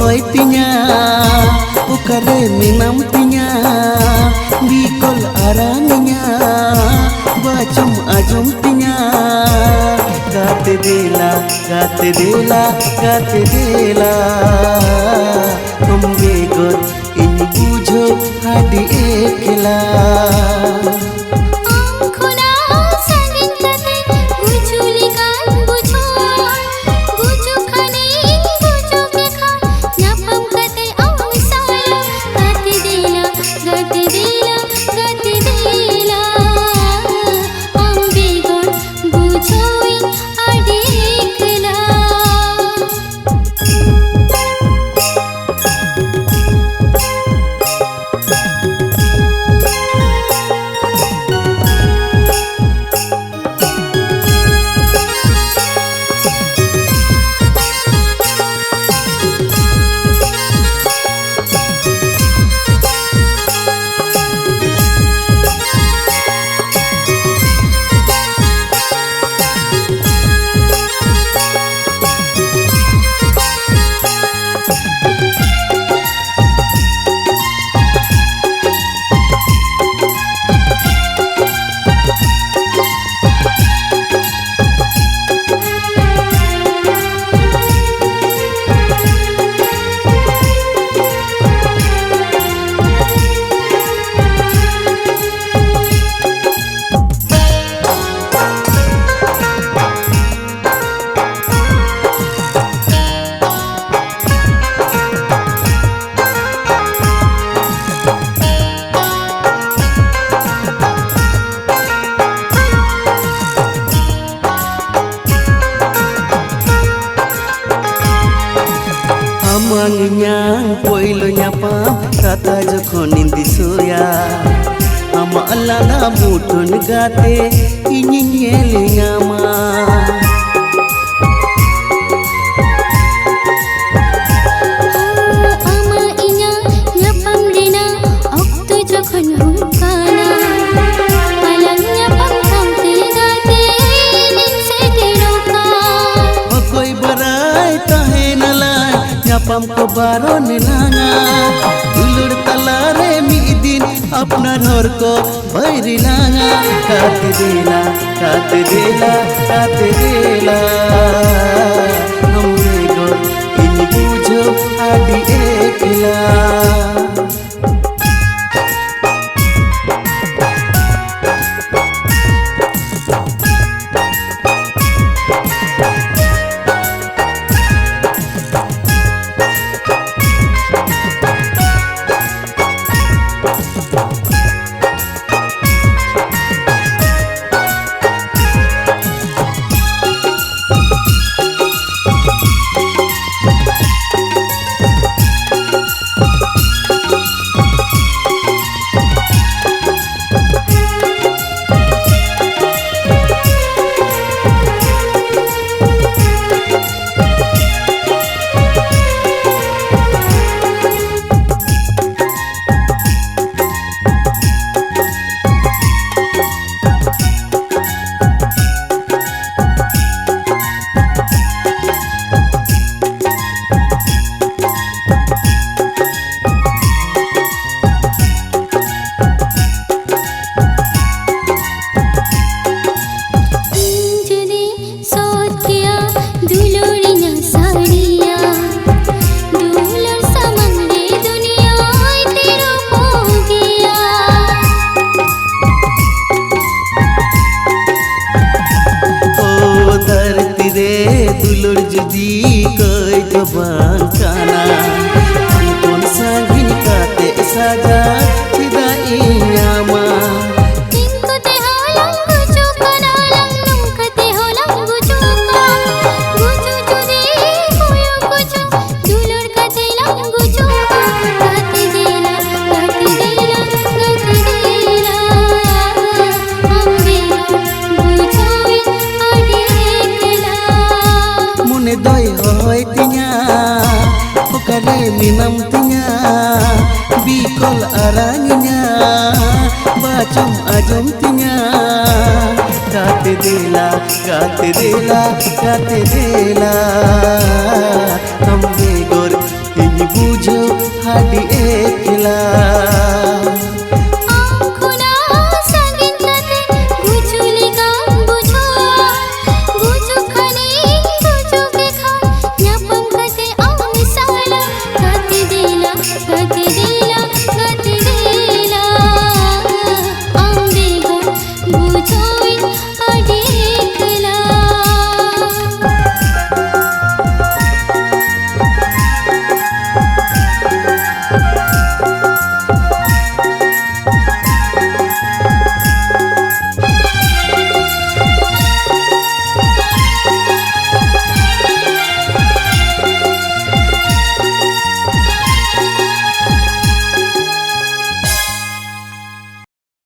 hoy tinya ukare minam tinya bikol arangnya bacum ajum tinya gate dela हमगे गोर इन बुझो हाडी एकला Amangnya poilo nyapa kata jokhonin disuya ama alana mutun gate inyele nyama ama inya nyapam rena okto jokhon hulkana alang nyapam kamte gate ninse teroka okoi barai tahenala nyapam ko baro nilanga dulur talare midin अपना घर को बैरी लांगा काट देला हमरे गो इन बुझो आदि एकला दुलुर जुदी कोई तो बांकाना कौन सा गिन काते साजा चिदा इयामा इनको ते हालंग गुचो कनालंग नुमकते हालंग गुचो का गुचो जुदी कोयो गुचो दुलुर कते लंग गुचो काते देला हमरे गुचोई आगे एकला मुने दोय होय तिnya ukare minam tinya bikol arangnya bacum ajum tinya kate dela हमरे गोर बुझो हाडी एकला।